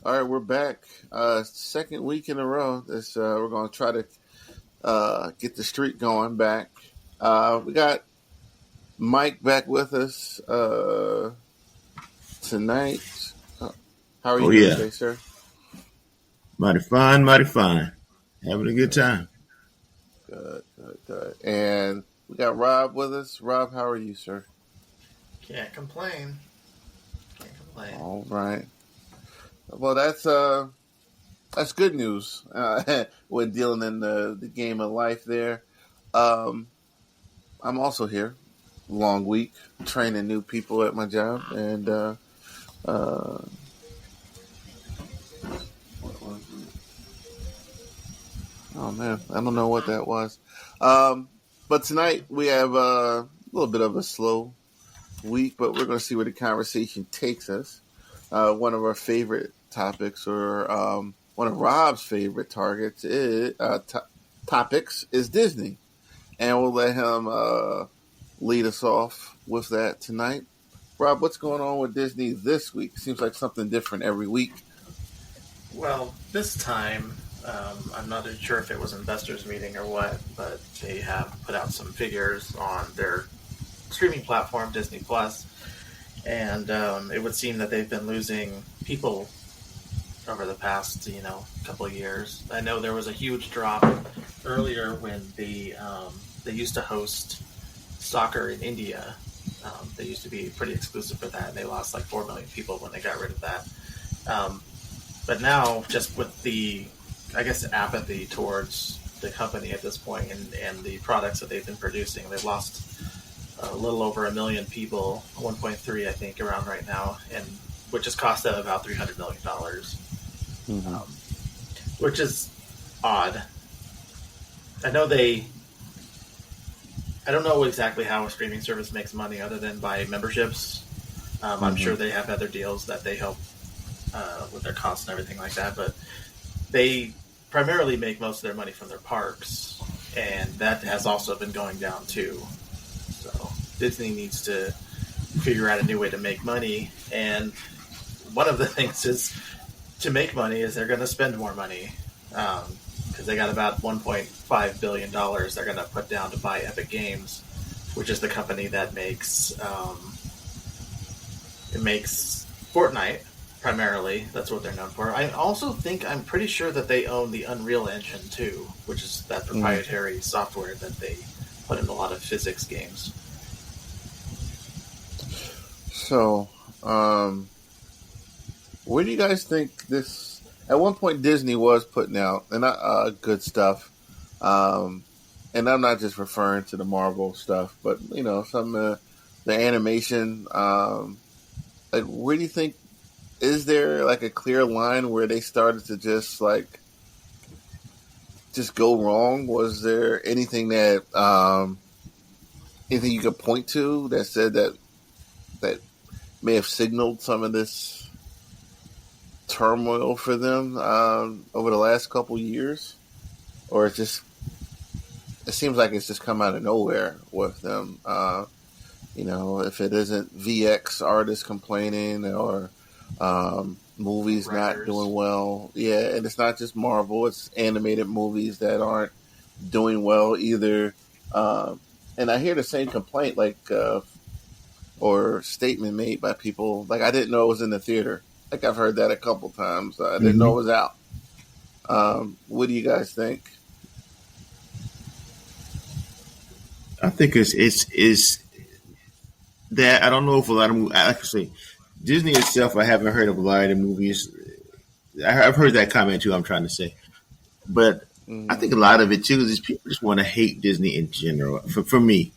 All right, we're back. Second week in a row. We're going to try to get the streak going back. We got Mike back with us tonight. How are Oh you doing yeah, today, sir? mighty fine, mighty fine. Having a good Good, time. good. And we got Rob with us. Rob, how are you, sir? Can't complain. Can't complain. All right. Well, that's good news. We're dealing in the game of life there. Um, I'm also here. Long week training new people at my job, and uh, what was it? Oh man, I don't know what that was. But tonight we have a little bit of a slow week, but we're going to see where the conversation takes us. One of our favorite topics, or one of Rob's favorite topics, is Disney, and we'll let him lead us off with that tonight. Rob, what's going on with Disney this week? Seems like something different every week. Well, this time, I'm not sure if it was investors meeting or what, but they have put out some figures on their streaming platform, Disney Plus, and it would seem that they've been losing people over the past, couple of years. I know there was a huge drop earlier when they used to host soccer in India. They used to be pretty exclusive for that, and they lost like 4 million people when they got rid of that. But now, just with I guess, apathy towards the company at this point and the products that they've been producing, they've lost a little over 1 million people, 1.3 I think around right now, and which has cost them about $300 million, Mm-hmm. which is odd. I know they. I don't know exactly how a streaming service makes money other than by memberships. I'm sure they have other deals that they help with their costs and everything like that, but they primarily make most of their money from their parks, and that has also been going down too. So Disney needs to figure out a new way to make money, and one of the things is to make money is they're going to spend more money because they got about $1.5 billion they're going to put down to buy Epic Games, which is the company that makes Fortnite primarily. That's what they're known for. I'm pretty sure that they own the Unreal Engine too, which is that proprietary software that they put in a lot of physics games. So, where do you guys think this? At one point, Disney was putting out good stuff, and I'm not just referring to the Marvel stuff, but some the animation. Like, where do you think? Is there like a clear line where they started to just go wrong? Was there anything anything you could point to that said that may have signaled some of this turmoil for them over the last couple years, or it seems like it's just come out of nowhere with them. If it isn't VX artists complaining or movies not doing well, yeah, and it's not just Marvel; it's animated movies that aren't doing well either. And I hear the same complaint, or statement made by people, like, I didn't know it was in the theater. Like, I've heard that a couple times. I didn't know it was out. What do you guys think? I think it's that I don't know if a lot of movies. Actually, Disney itself, I haven't heard of a lot of the movies. I've heard that comment too. I'm trying to say, but I think a lot of it too is people just want to hate Disney in general. For me,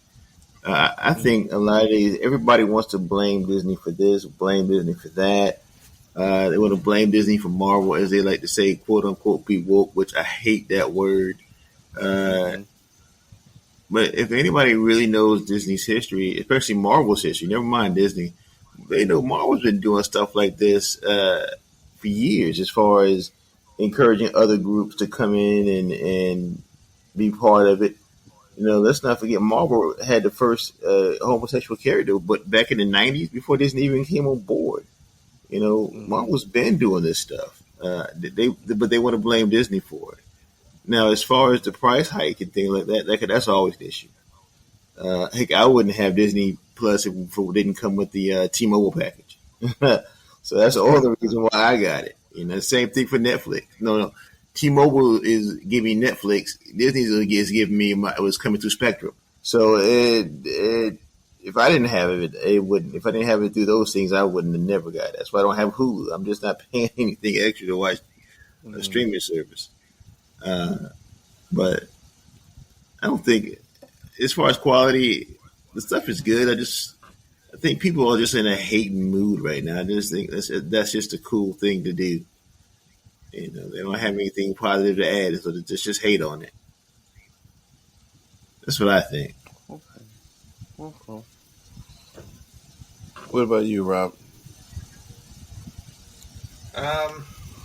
I think a lot of everybody wants to blame Disney for this, blame Disney for that. They want to blame Disney for Marvel, as they like to say, quote unquote, be woke, which I hate that word. But if anybody really knows Disney's history, especially Marvel's history, never mind Disney, they know Marvel's been doing stuff like this for years, as far as encouraging other groups to come in and be part of it. Let's not forget Marvel had the first homosexual character, but back in the '90s, before Disney even came on board. Mm-hmm. Marvel's been doing this stuff. But they want to blame Disney for it. Now, as far as the price hike and things like that's always an issue. Heck, I wouldn't have Disney Plus if it didn't come with the T-Mobile package. So that's the only reason why I got it. Same thing for Netflix. No. T-Mobile is giving Netflix. Disney is giving me it was coming through Spectrum. So if I didn't have it, it wouldn't. If I didn't have it through those things, I wouldn't have never got it. That's why I don't have Hulu. I'm just not paying anything extra to watch a Mm-hmm. streaming service. But I don't think, as far as quality, the stuff is good. I think people are just in a hating mood right now. I just think that's just a cool thing to do. They don't have anything positive to add, so they just hate on it. That's what I think. Okay. Okay. What about you, Rob?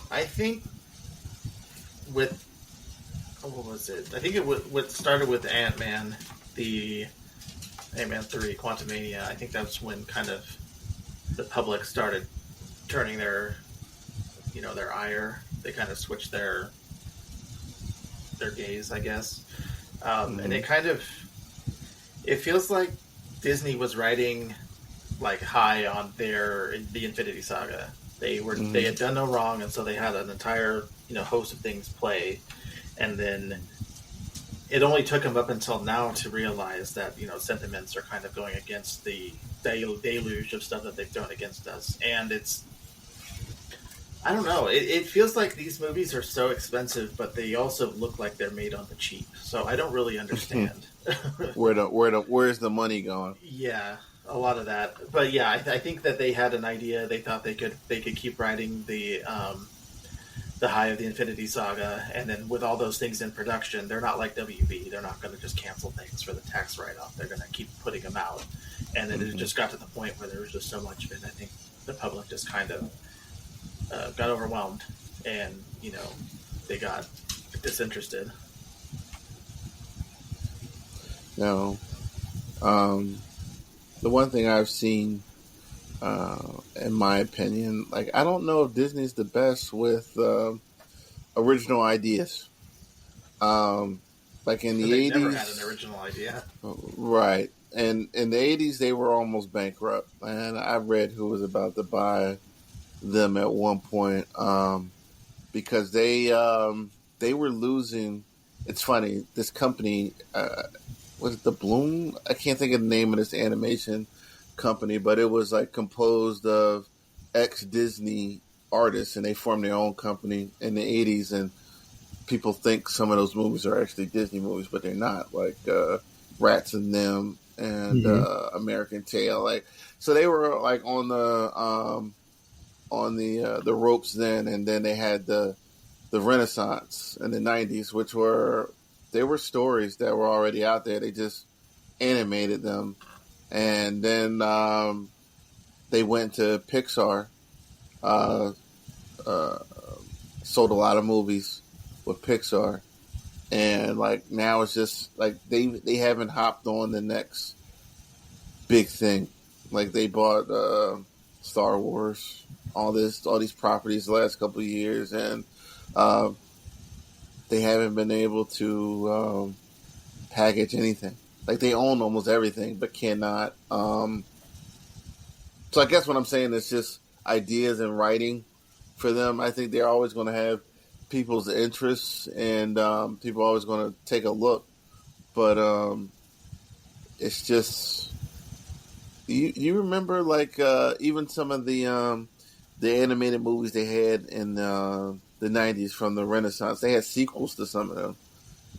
I think with what was it? I think what started with Ant-Man, the Ant-Man 3, Quantumania. I think that's when kind of the public started turning their ire. They kind of switched their gaze, I guess. And Mm-hmm. it feels like Disney was riding like high on the Infinity Saga. They Mm-hmm. had done no wrong, and so they had an entire host of things play, and then it only took them up until now to realize that sentiments are kind of going against the deluge of stuff that they've thrown against us, and I don't know. It feels like these movies are so expensive, but they also look like they're made on the cheap. So I don't really understand. Where's the money going? Yeah, a lot of that. But yeah, I think that they had an idea. They thought they could keep riding the high of the Infinity Saga, and then with all those things in production, they're not like WB. They're not going to just cancel things for the tax write off. They're going to keep putting them out, and then it Mm-hmm. just got to the point where there was just so much of it. I think the public just kind of got overwhelmed, and they got disinterested. No. Um, the one thing I've seen, in my opinion, like I don't know if Disney's the best with original ideas. Um, like in the They've never had an '80s, original idea. right? And in the '80s, they were almost bankrupt, and I read who was about to buy them at one point, because they were losing. It's funny. This company, was it the Bloom? I can't think of the name of this animation company, but it was like composed of ex Disney artists, and they formed their own company in the '80s. And people think some of those movies are actually Disney movies, but they're not. Like Rats and Them and Mm-hmm. American Tail. Like so, they were like on the ropes then, and then they had the Renaissance in the '90s, which were they were stories that were already out there. They just animated them, and then they went to Pixar. Uh, uh, Sold a lot of movies with Pixar, and like now it's just like they haven't hopped on the next big thing. Like they bought Star Wars, all these properties the last couple of years, and uh, they haven't been able to package anything. Like they own almost everything, but cannot. So I guess what I'm saying is just ideas and writing for them. I think they're always going to have people's interests, and people are always going to take a look. But it's just you remember like even some of the animated movies they had in the '90s from the Renaissance. They had sequels to some of them,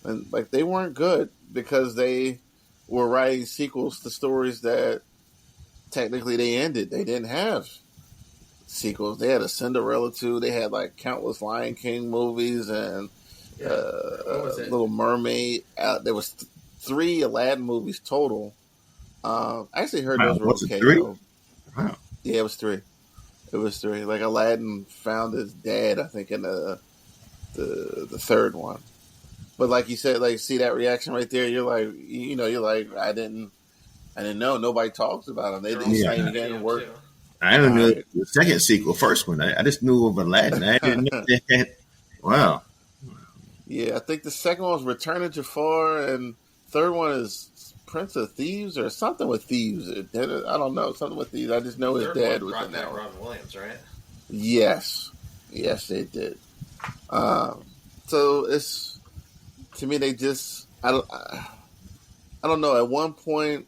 and like they weren't good because they were writing sequels to stories that technically they ended. They didn't have sequels. They had a Cinderella too. They had like countless Lion King movies and Yeah, what was it? Little Mermaid. There was three Aladdin movies total. I actually heard Wow, those were what's it, okay three? though. Wow. Yeah, it was three. It was three. Like Aladdin found his dad, I think, in the third one. But like you said, like see that reaction right there. You're like, you're like, I didn't know. Nobody talks about him. They're He's also not Yeah. even bad getting video work. too. I All don't know right. the second sequel, first one. I just knew of Aladdin. I didn't know that. Wow. Yeah, I think the second one was Return of Jafar, and third one is Prince of Thieves or something with thieves. I don't know, something with thieves. I just know his Third dad one was in brought that back one. Robin Williams, right? Yes, yes, they did. Um, so it's to me they just I don't know. At one point,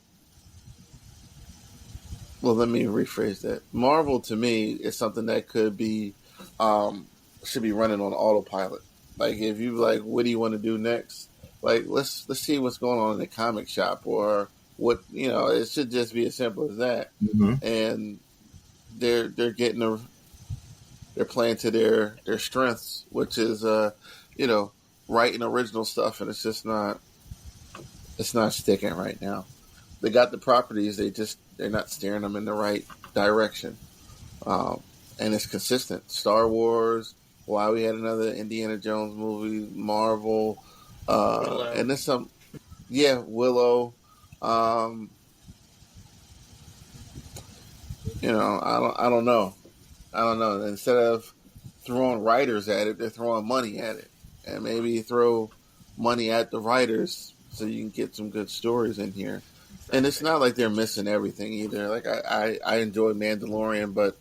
well, let me rephrase that. Marvel to me is something that could be um, should be running on autopilot. Like if you like, what do you want to do next? Like let's see what's going on in the comic shop or what It should just be as simple as that. Mm-hmm. And they're getting they're playing to their strengths, which is you know writing original stuff, and it's not sticking right now. They got the properties, they're not steering them in the right direction, um, and it's consistent. Star Wars, why we had another Indiana Jones movie, Marvel, Willow. and there's some, yeah, Willow. Um, I don't know. Instead of throwing writers at it, they're throwing money at it, and maybe throw money at the writers so you can get some good stories in here. And it's Exactly. not like they're missing everything either. Like I enjoy Mandalorian, but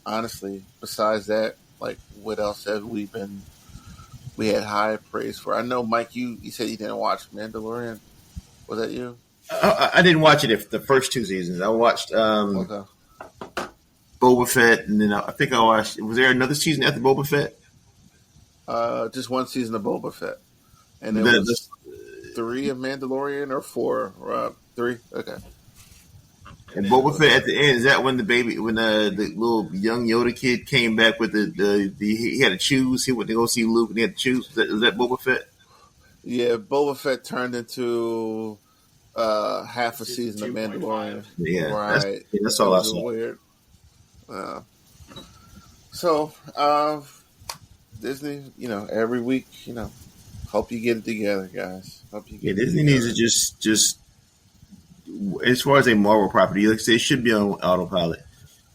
honestly, besides that, like what else have we had high praise for? I know Mike, you said you didn't watch Mandalorian. Was that you? I didn't watch it if the first two seasons. I watched Okay. Boba Fett, and then I think I watched. Was there another season after Boba Fett? Just one season of Boba Fett, and it The, was three of Mandalorian or four? Three. Okay. And and then Boba Fett at the end, is that when the little young Yoda kid came back with the he had to choose, he went to go see Luke and he had to choose, is that Boba Fett? Yeah, Boba Fett turned into half a season season of Mandalorian. 2.5. Yeah, Right. that's It all I was saw. weird. Uh, so Disney, every week, hope you get it together, guys. Hope you Yeah, get it Disney needs to together. just as far as a Marvel property, like I say, it should be on autopilot,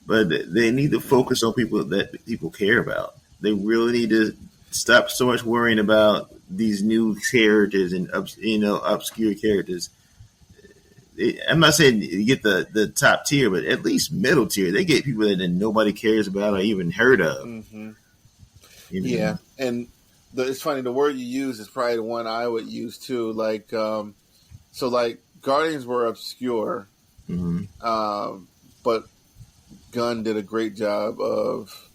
but they need to focus on people that people care about. They really need to stop so much worrying about these new characters and obscure characters. I'm not saying you get the top tier, but at least middle tier. They get people that nobody cares about or even heard of. Hmm. You know. Yeah, and it's funny. The word you use is probably the one I would use too. Like, like Guardians were obscure, Mm-hmm. but Gunn did a great job of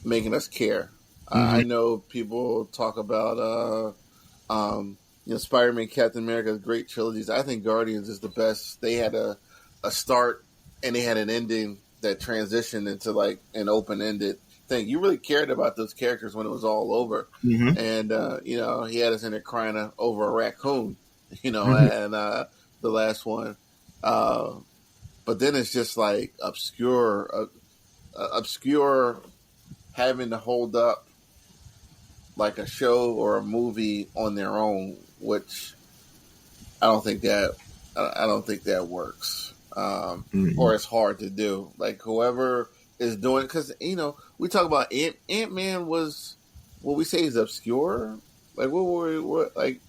making us care. Mm-hmm. I know people talk about Spider-Man, Captain America, great trilogies. I think Guardians is the best. They had a start and they had an ending that transitioned into like an open-ended thing. You really cared about those characters when it was all over, Mm-hmm. and he had us in there crying over a raccoon, Mm-hmm. and the last one. Uh, but then it's just like obscure having to hold up like a show or a movie on their own, which I don't think that I don't think that works, Mm-hmm. or it's hard to do. Like whoever is doing, because we talk about Ant Man was what we say is obscure. Like what like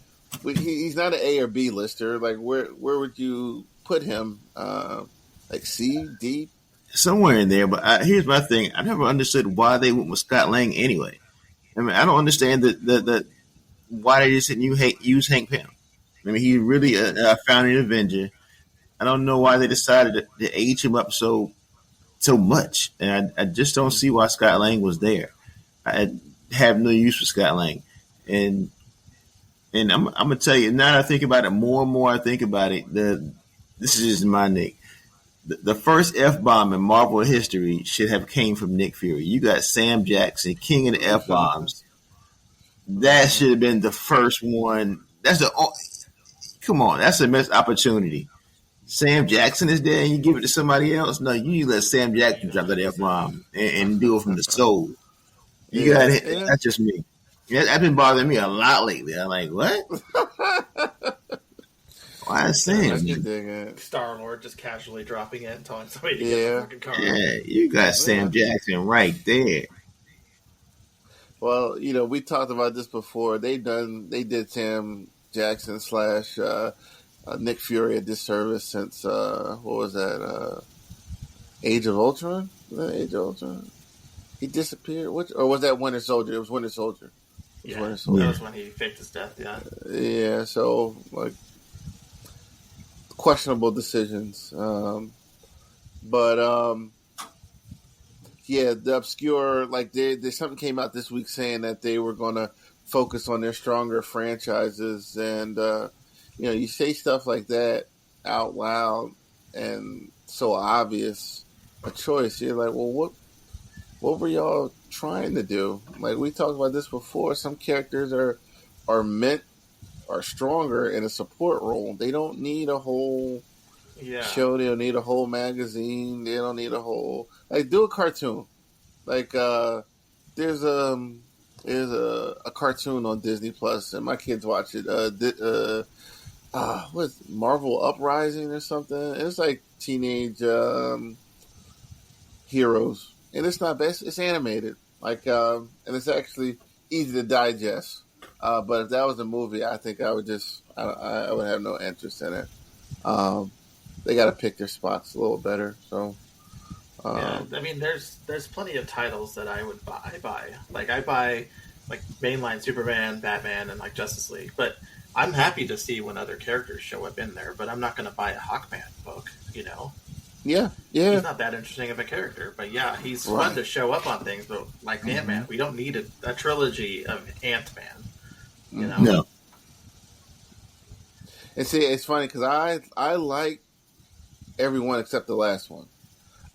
he's not an A or B lister. Like where would you put him? Like C, D. Somewhere in there, but here's my thing: I never understood why they went with Scott Lang anyway. I mean, I don't understand that why they just didn't use Hank Pym. I mean, he's really a founding Avenger. I don't know why they decided to age him up so much, and I just don't see why Scott Lang was there. I have no use for Scott Lang, and I'm gonna tell you now. That I think about it more and more. I think about it. This is just my Nick. The first F bomb in Marvel history should have came from Nick Fury. You got Sam Jackson, king of the F bombs. That should have been the first one. Come on. That's a missed opportunity. Sam Jackson is there, and you give it to somebody else. No, you let Sam Jackson drop that F bomb and do it from the soul. You got Yeah, it. yeah. That's just me. That's been bothering me a lot lately. I'm like, what? Why got I Sam. can dig it. Star Lord just casually dropping it and telling somebody to get the Yeah. fucking car. Yeah, you got Yeah. Sam Jackson right there. Well, we talked about this before. They did Sam Jackson slash Nick Fury a disservice since what was that? Age of Ultron? Was that Age of Ultron? He disappeared. Or was that Winter Soldier? It was Winter Soldier. It was Yeah, Winter that Soldier. was when he faked his death. Yeah. Yeah. So like questionable decisions. But yeah, the obscure there's something came out this week saying that they were going to focus on their stronger franchises, and you say stuff like that out loud and so obvious a choice. You're like, well, what were y'all trying to do? Like we talked about this before. Some characters are stronger in a support role. They don't need a whole show. They don't need a whole magazine. They don't need a whole do a cartoon. Like there's a cartoon on Disney Plus, and my kids watch it. What's Marvel Uprising or something? It's like teenage heroes, and it's not best. It's animated, and it's actually easy to digest. But if that was a movie, I think I would I would have no interest in it. They got to pick their spots a little better. So, yeah, I mean, there's plenty of titles that I would buy. Like I buy like mainline Superman, Batman, and like Justice League. But I'm happy to see when other characters show up in there. But I'm not going to buy a Hawkman book. Yeah. He's not that interesting of a character. But yeah, he's Right. fun to show up on things. But like Ant-Man, we don't need a trilogy of Ant-Man. No. And see, it's funny because I like everyone except the last one.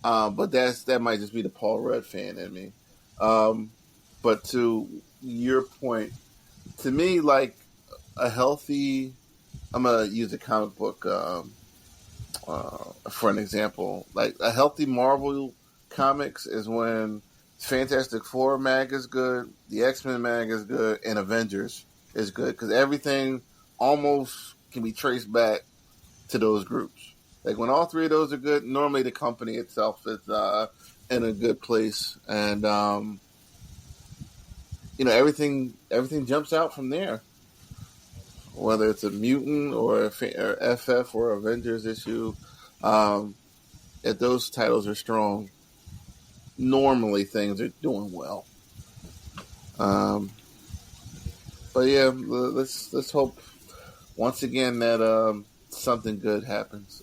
But that might just be the Paul Rudd fan in me. But to your point, to me, like a healthy, I'm gonna use a comic book for an example. Like a healthy Marvel comics is when Fantastic Four mag is good, the X-Men mag is good, and Avengers is good because everything almost can be traced back to those groups. Like when all three of those are good, normally the company itself is in a good place, and everything jumps out from there. Whether it's a mutant or FF or Avengers issue, if those titles are strong, normally things are doing well. But yeah, let's hope once again that something good happens.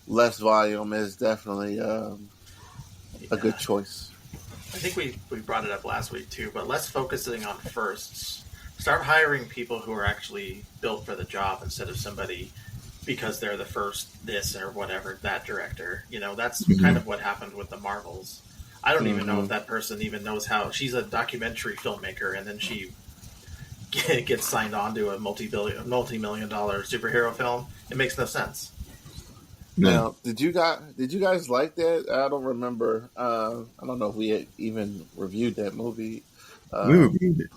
Less volume is definitely a good choice. I think we brought it up last week too, but let's focusing on firsts. Start hiring people who are actually built for the job instead of somebody because they're the first this or whatever, that director. That's kind of what happened with the Marvels. I don't even know if that person even knows how. She's a documentary filmmaker, and then she gets signed on to a multi-million-dollar superhero film. It makes no sense. No. Now, did you guys like that? I don't remember. I don't know if we had even reviewed that movie. We reviewed it.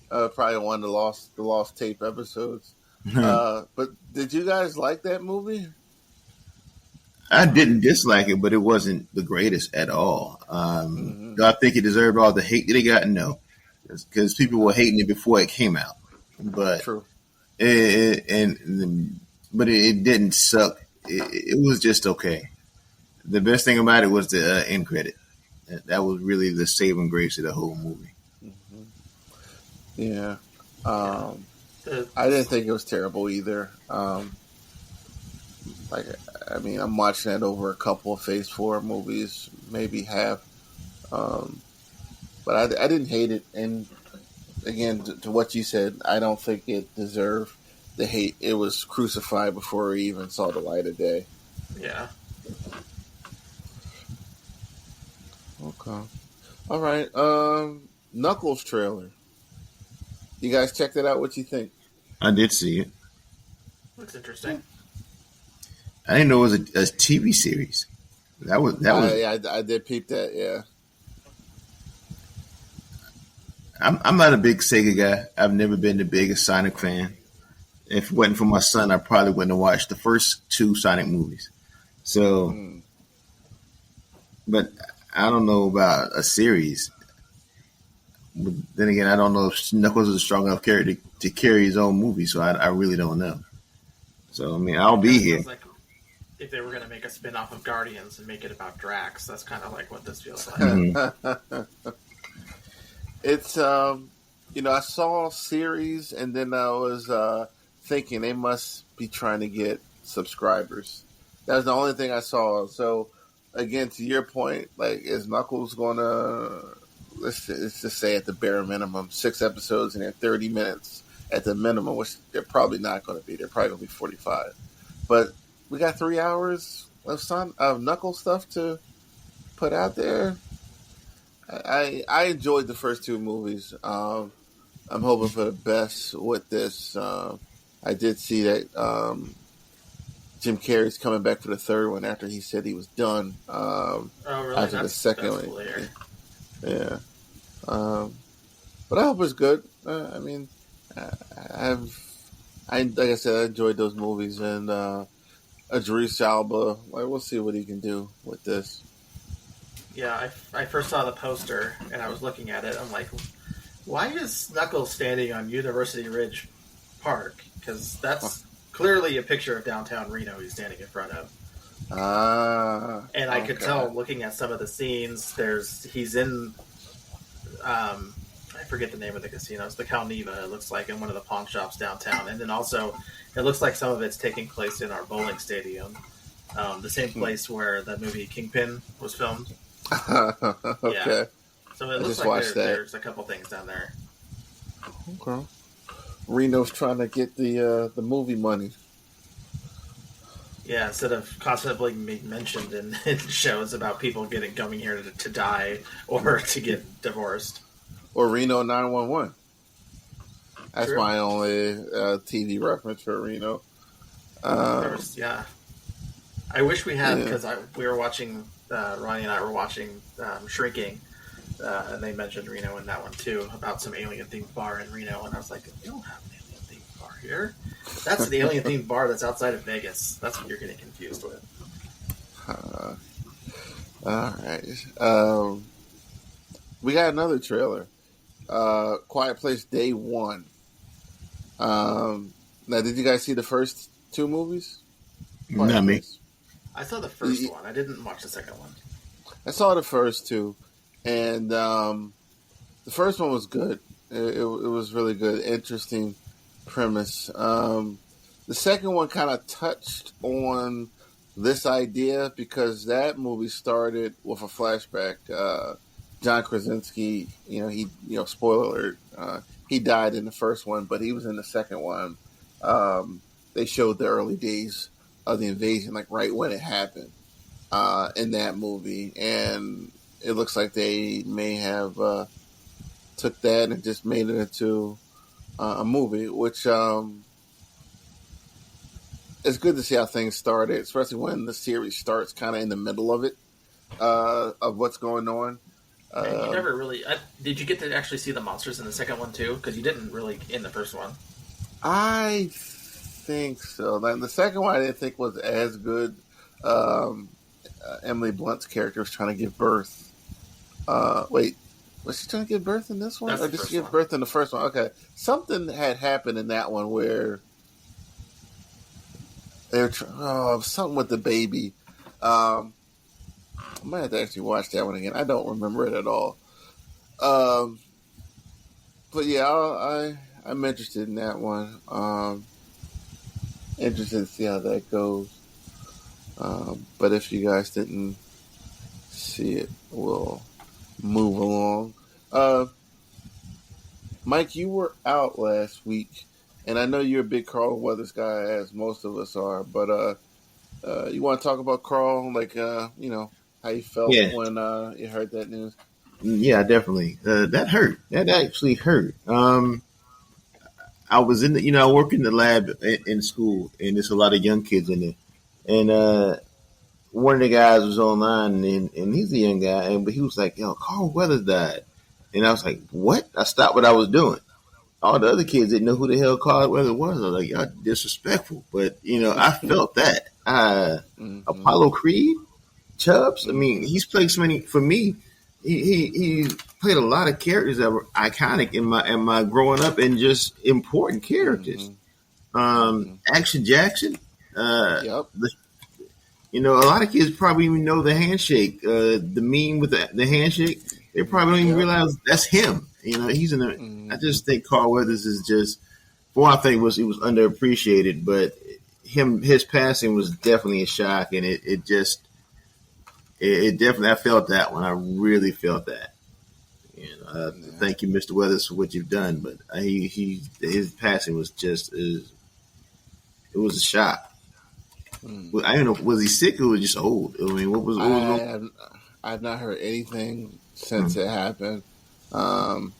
Probably one of the lost tape episodes. But did you guys like that movie? I didn't dislike it, but it wasn't the greatest at all. Do I think it deserved all the hate that it got? No, because people were hating it before it came out. But True. But it didn't suck. It was just okay. The best thing about it was the end credit. That was really the saving grace of the whole movie. Yeah. I didn't think it was terrible either. I'm watching it over a couple of Phase 4 movies, maybe half. But I didn't hate it. And again, to what you said, I don't think it deserved the hate. It was crucified before it even saw the light of day. Yeah. Okay. All right. Knuckles trailer. You guys checked it out? What you think? I did see it. Looks interesting. I didn't know it was a TV series. That was. Yeah, I did peep that. Yeah. I'm not a big Sega guy. I've never been the biggest Sonic fan. If it wasn't for my son, I probably wouldn't have watched the first two Sonic movies. So, Mm. but I don't know about a series. But then again, I don't know if Knuckles is a strong enough character to carry his own movie, so I really don't know. So, I mean, I'll It be kind of here. feels like if they were going to make a spin off of Guardians and make it about Drax, that's kind of like what this feels like. Mhm. It's I saw series, and then I was thinking they must be trying to get subscribers. That was the only thing I saw. So again, to your point, like, is Knuckles gonna, let's just say at the bare minimum 6 episodes and they're 30 minutes at the minimum, which they're probably not going to be. They're probably going to be 45. But we got 3 hours of Knuckles stuff to put out there. I enjoyed the first two movies. I'm hoping for the best with this. I did see that Jim Carrey's coming back for the third one after he said he was done. Oh, really? After the second that's one, clear. yeah. But I hope it's good. I mean, like I said, I enjoyed those movies, and Idris Alba. Like, we'll see what he can do with this. Yeah, I first saw the poster and I was looking at it. I'm like, why is Knuckles standing on University Ridge Park? Because that's clearly a picture of downtown Reno he's standing in front of. And I could tell looking at some of the scenes. He's in, I forget the name of the casino. It's the Calneva. It looks like in one of the pawn shops downtown, and then also it looks like some of it's taking place in our bowling stadium, the same place where the movie Kingpin was filmed. Okay. Yeah. So it looks like there's a couple things down there. Okay. Reno's trying to get the movie money. Yeah, instead of constantly being mentioned in shows about people coming here to die or to get divorced. Or Reno 911. That's True. my only TV reference for Reno. Yeah. I wish we had, because we were watching, Ronnie and I were watching Shrinking, and they mentioned Reno in that one too, about some alien-themed bar in Reno, and I was like, we don't have an alien-themed bar here. That's an alien-themed bar that's outside of Vegas. That's what you're getting confused with. All right. We got another trailer. Quiet Place Day 1. Now, did you guys see the first two movies? Not me. I saw the first one. I didn't watch the second one. I saw the first two, and the first one was good. It was really good. Interesting premise. The second one kind of touched on this idea because that movie started with a flashback. John Krasinski, spoiler alert, he died in the first one, but he was in the second one. They showed the early days of the invasion, like right when it happened, in that movie, and it looks like they may have took that and just made it into a movie, which it's good to see how things started, especially when the series starts kind of in the middle of it, of what's going on. And you never really... did you get to actually see the monsters in the second one, too? Because you didn't really in the first one. I think so. Then the second one I didn't think was as good. Emily Blunt's character was trying to give birth. Wait, was she trying to give birth in this one? Or did she give birth in the first one? Okay. Something had happened in that one where they were something with the baby. I might have to actually watch that one again. I don't remember it at all. But yeah, I'm interested in that one. Interested to see how that goes. But if you guys didn't see it, we'll move along. Mike, you were out last week, and I know you're a big Carl Weathers guy, as most of us are. But you want to talk about Carl, like how you felt when you heard that news? Yeah, definitely. That hurt. That actually hurt. I was I work in the lab in school, and there's a lot of young kids in there. And one of the guys was online, and he's a young guy, but he was like, "Yo, Carl Weathers died," and I was like, "What?" I stopped what I was doing, all the other kids didn't know who the hell Carl Weathers was. I was like, y'all disrespectful. But I felt that. Mm-hmm. Apollo Creed, Chubbs. I mean, Mm-hmm. he's played so many. For me, he played a lot of characters that were iconic in my growing up and just important characters. Mm-hmm. Mm-hmm. Action Jackson. Yep. A lot of kids probably even know the handshake, the meme with the handshake. They probably don't even Yep. realize that's him. He's in the. I Mm-hmm. just think Carl Weathers is just. For one thing, he was underappreciated, but his passing was definitely a shock, and it definitely I felt that one. I really felt that. Yeah. Thank you, Mr. Weathers, for what you've done, but his passing was it was a shock. Mm. I don't know, was he sick or was he just old? I mean, what was I wrong? have I've not heard anything since Hmm. it happened. Um,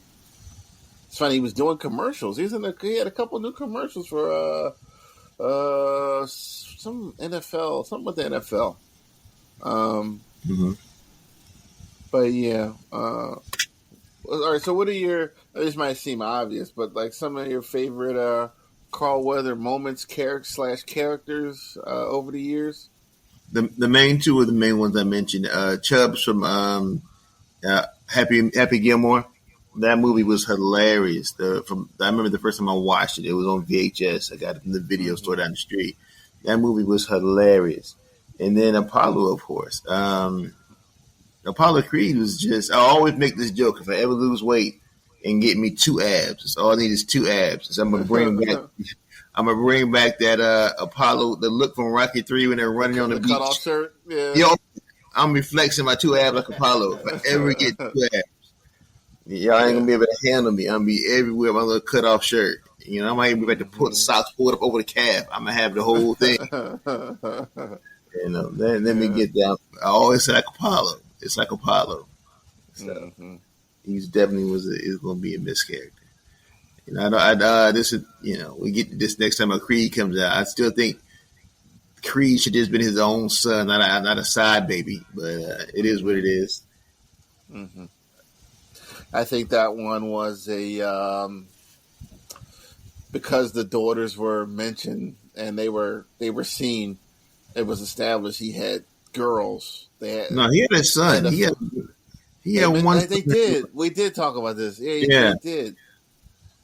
it's funny. He was doing commercials. He had a couple new commercials for some NFL, something with the NFL. Um, Hmm. but yeah. All right. So, what are your? This might seem obvious, but like some of your favorite Carl Weather moments, characters over the years. The main two are the main ones I mentioned. Chubbs from Happy Gilmore. That movie was hilarious. I remember the first time I watched it. It was on VHS. I got it from the video store Mm-hmm. down the street. That movie was hilarious. And then Apollo, of course. Apollo Creed was just. I always make this joke: if I ever lose weight and get me two abs, it's all I need is two abs. So I'm gonna bring back. I'm gonna bring back that Apollo, the look from Rocky 3 when they're running on the The cutoff beach. shirt. Yeah. Yo, I'm reflexing my two abs like Apollo. If I ever get two abs, y'all ain't gonna Yeah. be able to handle me. I'm gonna be everywhere with my little cut off shirt. I might even be able to put Mm-hmm. socks pulled up over the calf. I'm gonna have the whole thing. Let me Yeah. get down. I always say like Apollo. It's like Apollo. So Mm-hmm. he's definitely is gonna be a mischaracter. This is we get to this next time a Creed comes out. I still think Creed should have just been his own son, not a side baby. But it is what Mm-hmm. it is. Mm-hmm. I think that one was a because the daughters were mentioned and they were seen. It was established he had girls. No, he had a They had son. a. He had one son. They did. We did talk about this. Yeah, Yeah. they did.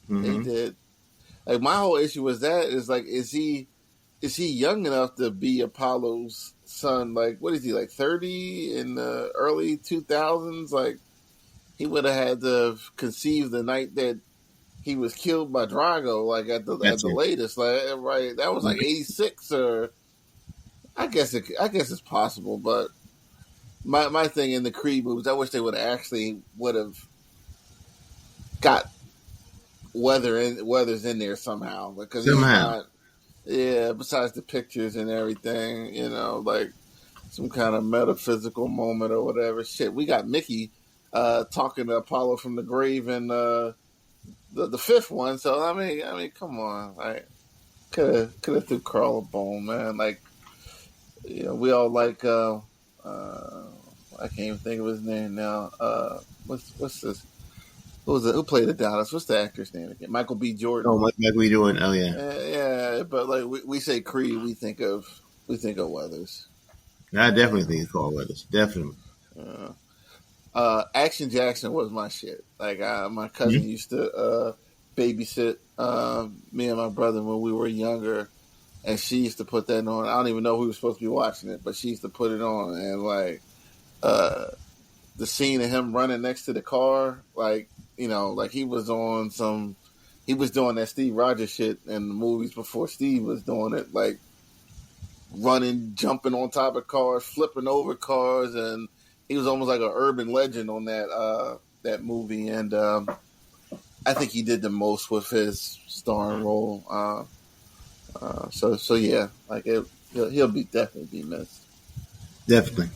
They Mm-hmm. did. Like my whole issue was that is like, is he young enough to be Apollo's son? Like, what is he, like 30 in the early 2000s? Like, he would have had to conceive the night that he was killed by Drago. Like at That's the it. latest, like right, that was like 86 or I guess it's possible, but my thing in the Creed movies, I wish they would have got Weathers in there somehow because he's Somehow. not. Yeah, besides the pictures and everything, like some kind of metaphysical moment or whatever. Shit, we got Mickey talking to Apollo from the grave in the fifth one. So I mean, come on, like could have threw Carl a bone, man. Like we all like I can't even think of his name now. What's this? Who played the Dallas? What's the actor's name again? Michael B. Jordan. Oh, like we doing? Oh yeah. Yeah, but like we say Creed, we think of Weathers. I definitely think it's Carl Weathers. Definitely. Action Jackson was my shit. Like my cousin Mm-hmm. used to babysit me and my brother when we were younger, and she used to put that on. I don't even know who was supposed to be watching it, but she used to put it on, and like the scene of him running next to the car, like like he was doing that Steve Rogers shit in the movies before Steve was doing it, like running, jumping on top of cars, flipping over cars, and he was almost like an urban legend on that movie. And I think he did the most with his starring role. So yeah, like he'll be definitely be missed. Definitely.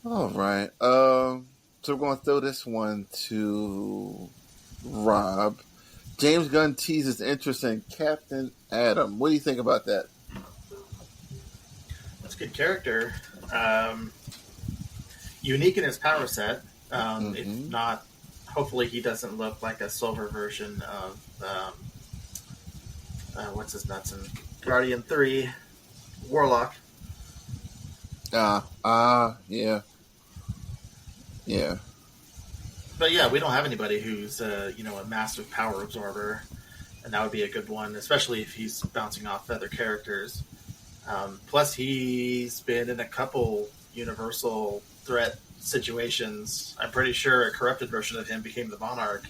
All right, so we're going to throw this one to Rob. James Gunn teases interest in Captain Adam. What do you think about that? That's a good character. Unique in his power set, if not hopefully he doesn't look like a silver version of what's his nuts in Guardian 3, Warlock. Yeah. Yeah. But yeah, we don't have anybody who's a massive power absorber, and that would be a good one, especially if he's bouncing off other characters. Plus, he's been in a couple universal threat situations. I'm pretty sure a corrupted version of him became the Monarch.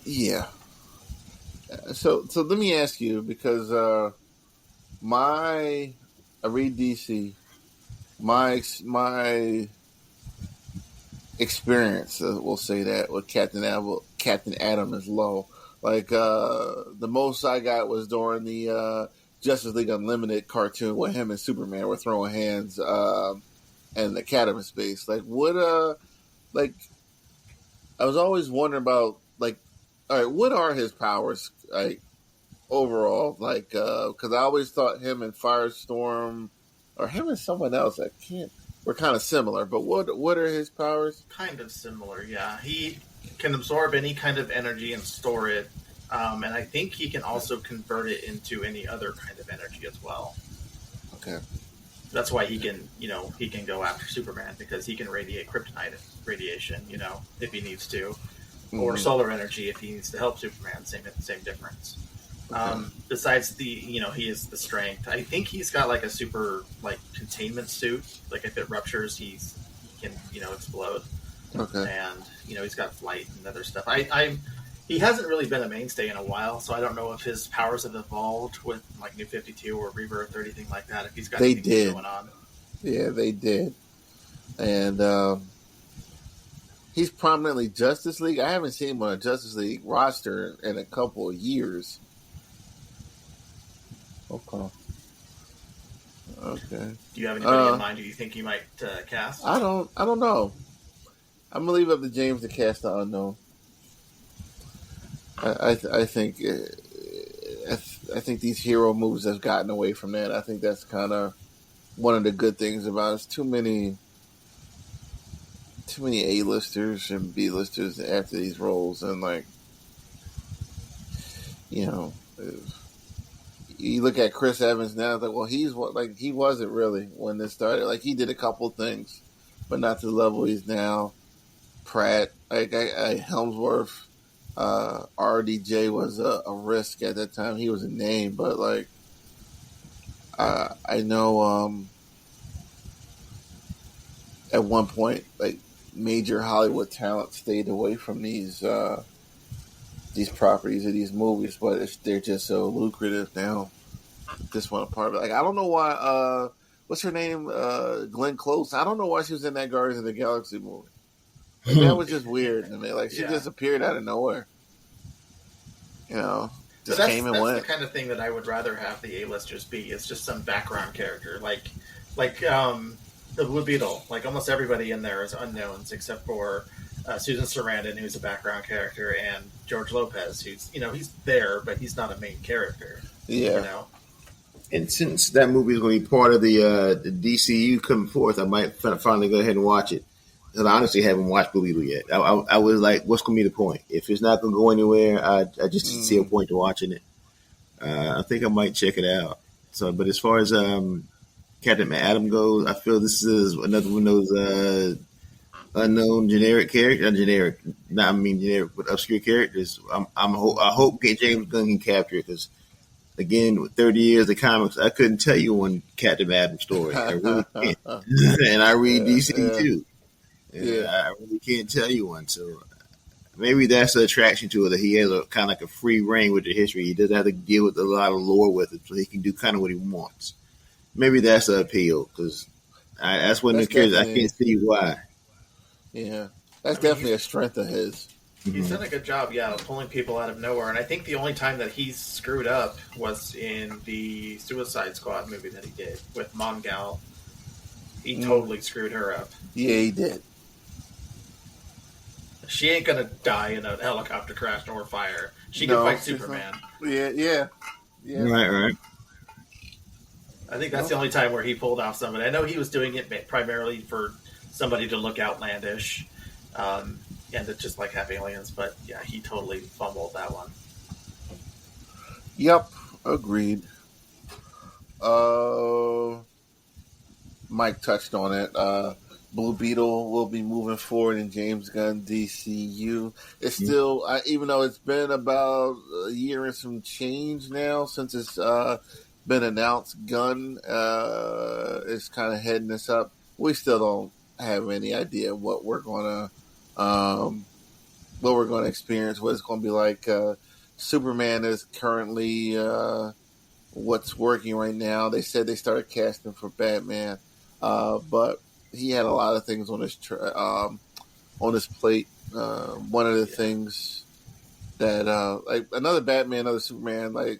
Yeah. So let me ask you, because I read DC. My experience, we'll say that, with Captain Atom is low. Like the most I got was during the Justice League Unlimited cartoon where him and Superman were throwing hands and the cat in space. Like like I was always wondering about, like, all right, what are his powers, like, overall? Like, because I always thought him and Firestorm, or him and someone else, were kind of similar. But what are his powers? Kind of similar, yeah. He can absorb any kind of energy and store it, and I think he can also convert it into any other kind of energy as well. Okay. That's why he can go after Superman, because he can radiate kryptonite radiation, if he needs to, or solar energy if he needs to help Superman. Same difference. Okay. Besides he is the strength. I think he's got like a super containment suit. Like if it ruptures, he can explode. Okay. And he's got flight and other stuff. He hasn't really been a mainstay in a while, so I don't know if his powers have evolved with New 52 or Rebirth or anything like that. If he's got anything going on. Yeah, they did. And he's prominently Justice League. I haven't seen him on a Justice League roster in a couple of years. Okay. Do you have anybody in mind who you think you might cast? I don't know. I'm gonna leave it up to James to cast the unknown. I think these hero moves have gotten away from that. I think that's kind of one of the good things about it. It's too many A-listers and B-listers after these roles, and you look at Chris Evans now. It's like, well, he wasn't really when this started. Like, he did a couple things, but not to the level he's now. Pratt, Helmsworth. RDJ was a risk at that time. He was a name, but I know at one point major Hollywood talent stayed away from these properties or these movies, but they're just so lucrative now. This one part of it. I don't know why. What's her name? Glenn Close. I don't know why she was in that Guardians of the Galaxy movie. That was just weird to me. She just appeared out of nowhere. Just came and went. That's the kind of thing that I would rather have the A-listers be. It's just some background character, like the Blue Beetle. Like almost everybody in there is unknowns except for Susan Sarandon, who's a background character, and George Lopez, who's he's there, but he's not a main character. Yeah. And since that movie is going to be part of the DCU coming forth, I might finally go ahead and watch it. Because I honestly haven't watched Blue Beetle yet. I was like, what's going to be the point? If it's not going to go anywhere, I just see a point to watching it. I think I might check it out. So, but as far as Captain Atom goes, I feel this is another one of those unknown generic characters. Generic, but obscure characters. I hope James Gunn can capture it, because again, with 30 years of comics, I couldn't tell you one Captain Atom story. I really can't. And I read DC too. Yeah, I really can't tell you one. So maybe that's the attraction to it, that he has a kind of like a free reign with the history. He doesn't have to deal with a lot of lore with it, so he can do kind of what he wants. Maybe that's the appeal, because that's one of the characters I can't see why. Yeah, that's definitely a strength of his. He's done a good job, of pulling people out of nowhere. And I think the only time that he's screwed up was in the Suicide Squad movie that he did with Mongal. He totally screwed her up. Yeah, he did. She ain't gonna die in a helicopter crash nor fire. She can fight Superman. Yeah. Right. I think that's the only time where he pulled off somebody. I know he was doing it primarily for somebody to look outlandish, and it's just like Happy Aliens. But yeah, he totally fumbled that one. Yep, agreed. Uh, Mike touched on it. Blue Beetle will be moving forward in James Gunn DCU. It's still, even though it's been about a year and some change now since it's been announced, Gunn is kind of heading this up. We still don't have any idea what we're going to experience, what it's going to be like. Superman is currently what's working right now. They said they started casting for Batman, but he had a lot of things on his plate. One of the things that like another Batman, another Superman, like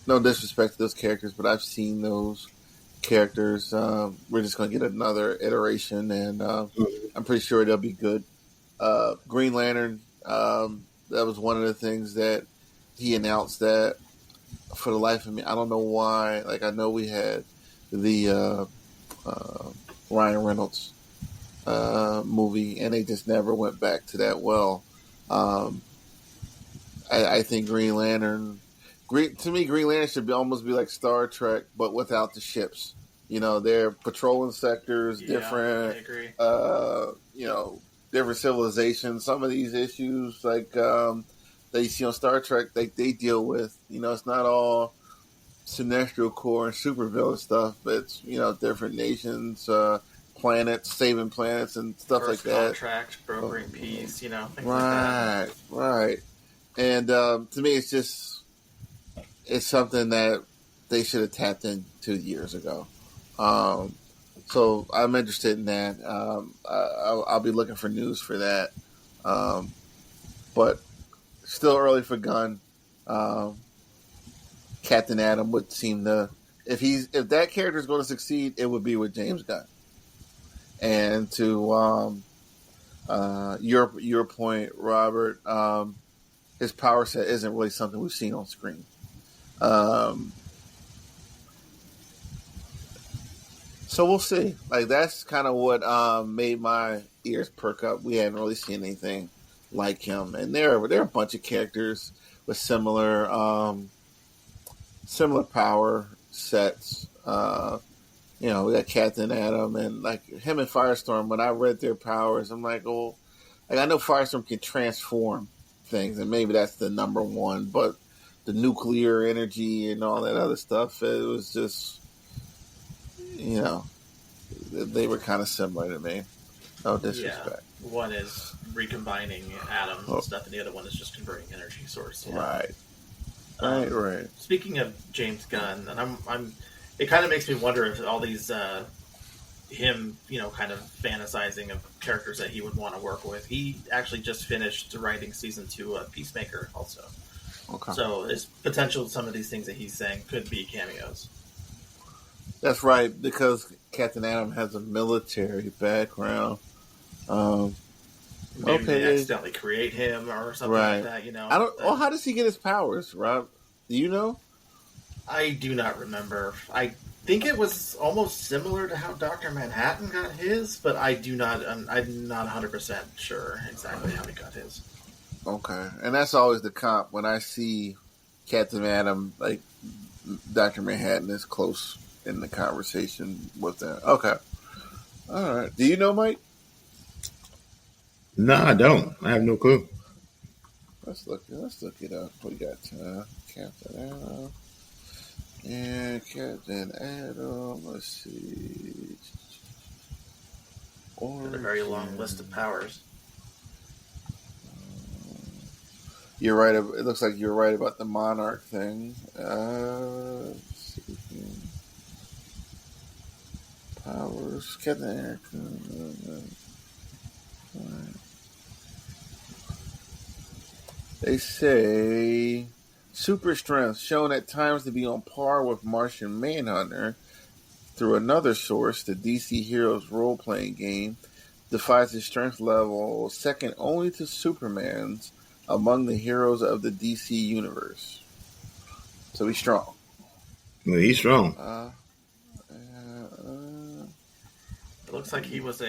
no disrespect to those characters, but I've seen those characters. We're just going to get another iteration, and I'm pretty sure they'll be good. Green Lantern, that was one of the things that he announced that for the life of me, I don't know why. Like, I know we had the Ryan Reynolds movie, and they just never went back to that well. I think Green Lantern, to me, Green Lantern should almost be like Star Trek, but without the ships. You know, they're patrolling sectors, different. I agree. Different civilizations. Some of these issues, like that you see on Star Trek, they deal with. You know, it's not all Sinestro Corps and supervillain stuff, but it's different nations, planets, saving planets, and stuff First like that. Contract, brokering peace, things like that. Right. And to me, it's something that they should have tapped into years ago. So I'm interested in that. I'll be looking for news for that. But still early for Gunn. Captain Atom would seem to, if that character is going to succeed, it would be with James Gunn. And to your point, Robert, his power set isn't really something we've seen on screen. So we'll see. Like, that's kind of what made my ears perk up. We hadn't really seen anything like him, and there are a bunch of characters with similar power sets. We got Captain Atom, and like him and Firestorm. When I read their powers, I'm like, oh, like I know Firestorm can transform things, and maybe that's the number one. But the nuclear energy and all that other stuff, it was just. They were kind of similar to me. No disrespect. Yeah. One is recombining atoms and stuff, and the other one is just converting energy source. Right. Right. Speaking of James Gunn, and it kind of makes me wonder if all these him, kind of fantasizing of characters that he would want to work with. He actually just finished writing season 2 of Peacemaker, also. Okay. So there's potential some of these things that he's saying could be cameos. That's right, because Captain Atom has a military background. Maybe they accidentally create him or something like that. I don't. Well, how does he get his powers, Rob? Do you know? I do not remember. I think it was almost similar to how Dr. Manhattan got his, but I'm not 100% sure exactly how he got his. Okay, and that's always the comp when I see Captain Atom. Like Dr. Manhattan is close in the conversation with that. Okay. All right. Do you know, Mike? No, I don't. I have no clue. Let's look it up. We got Captain Atom. And Captain Atom. Let's see. Got a very long list of powers. You're right. It looks like you're right about the Monarch thing. Powers. Captain Atom. They say super strength shown at times to be on par with Martian Manhunter. Through another source, the DC Heroes role-playing game defies his strength level second only to Superman's among the heroes of the DC universe. So he's strong. Well, he's strong. It looks like he was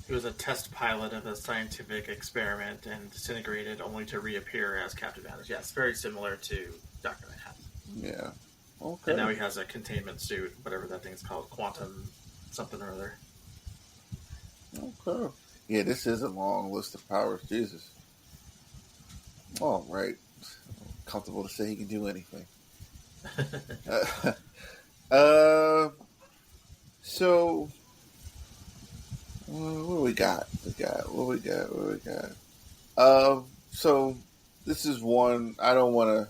He was a test pilot of a scientific experiment and disintegrated only to reappear as Captain Mantis. Yes, very similar to Dr. Manhattan. Yeah. And now Okay. he has a containment suit, whatever that thing's called, quantum something or other. Okay. Yeah, this is a long list of powers. Jesus. All right. Comfortable to say he can do anything. Uh, so what do we got? What we got? So this is one I don't want to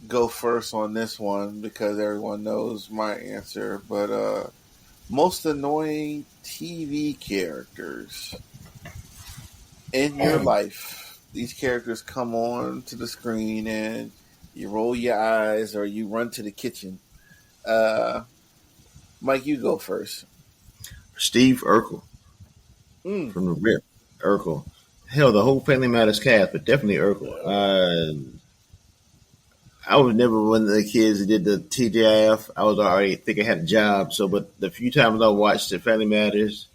go first on this one because everyone knows my answer, but most annoying TV characters in your life. These characters come on to the screen and you roll your eyes or you run to the kitchen. Mike, you go first. Steve Urkel Mm. from the Rip. Urkel. Hell, the whole Family Matters cast, but definitely Urkel. I was never one of the kids that did the TGIF. I was already think I had a job. So, but the few times I watched the Family Matters,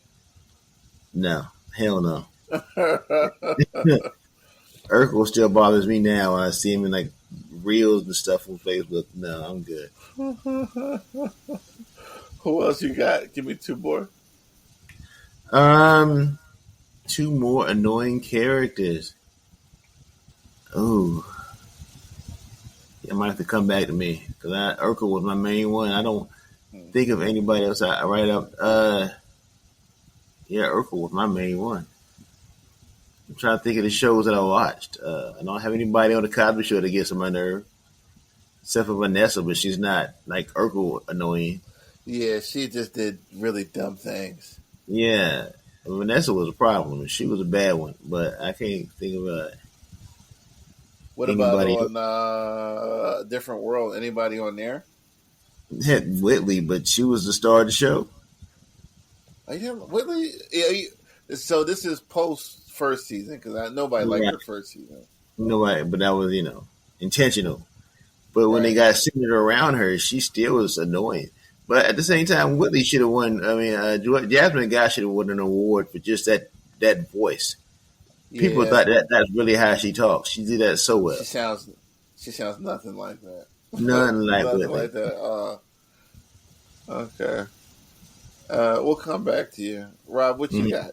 no, hell no. Urkel still bothers me now when I see him in like reels and stuff on Facebook. No, I'm good. Who else you got? Give me two more. Um, two more annoying characters. Oh, I might have to come back to me because Urkel was my main one. I don't think of anybody else. I write up. Yeah, Urkel was my main one. I'm trying to think of the shows that I watched. I don't have anybody on the Cosby Show that gets on my nerve, except for Vanessa, but she's not like Urkel annoying. Yeah, she just did really dumb things. Yeah, Vanessa was a problem. She was a bad one, but I can't think of What about anybody else. on Different World? Anybody on there? Had Whitley, but she was the star of the show. Whitley? Yeah, so this is post first season because nobody liked Right. her first season. Nobody, but that was intentional. But when they Right. got centered around her, she still was annoying. But at the same time, Whitley should have won. I mean, Jasmine Guy should have won an award for just that voice. People Yeah. thought that's really how she talks. She did that so well. She sounds. She sounds nothing like that. None like Nothing Whitley. like that. Okay. We'll come back to you, Rob. What you Mhm. got?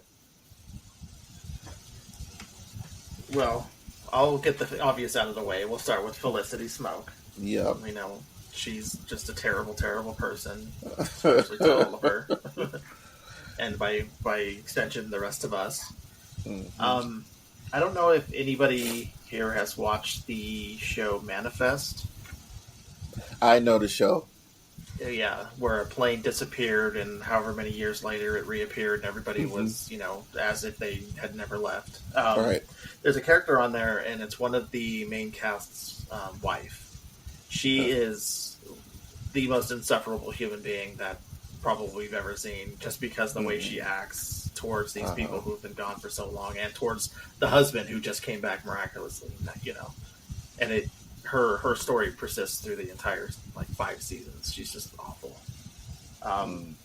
Well, I'll get the obvious out of the way. We'll start with Felicity Smoke. Yep. We know she's just a terrible, terrible person, especially to all of her, and by extension, the rest of us. Mm-hmm. I don't know if anybody here has watched the show Manifest. I know the show. Yeah, where a plane disappeared, and however many years later it reappeared, and everybody was, as if they had never left. All right. There's a character on there, and it's one of the main cast's wife. She is the most insufferable human being that probably we've ever seen, just because the way she acts towards these people who've been gone for so long, and towards the husband who just came back miraculously, and her story persists through the entire 5 seasons. She's just awful. And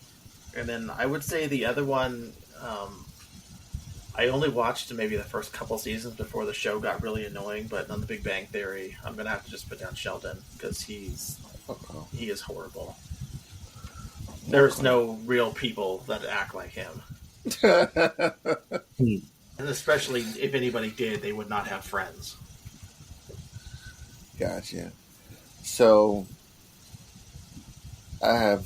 then I would say the other one, I only watched maybe the first couple seasons before the show got really annoying. But on The Big Bang Theory, I'm gonna have to just put down Sheldon because he is horrible. There's no real people that act like him, and especially if anybody did, they would not have friends. Gotcha. So I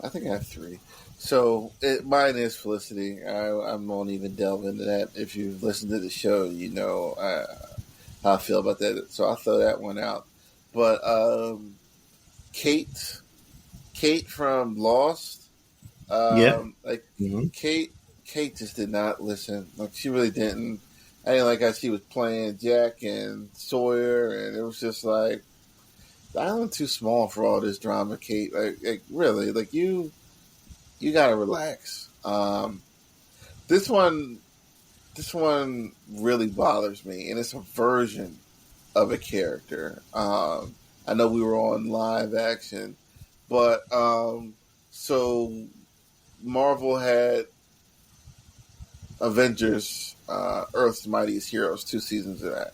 think I have three. So mine is Felicity. I won't even delve into that. If you've listened to the show, you know how I feel about that. So I'll throw that one out. But Kate from Lost, Yeah. Kate just did not listen. Like she really didn't. I didn't like how she was playing Jack and Sawyer, and it was just like the island too small for all this drama, Kate. Like really, like you gotta relax. This one really bothers me, and it's a version of a character. I know we were on live action, but so Marvel had Avengers, Earth's Mightiest Heroes, 2 seasons of that.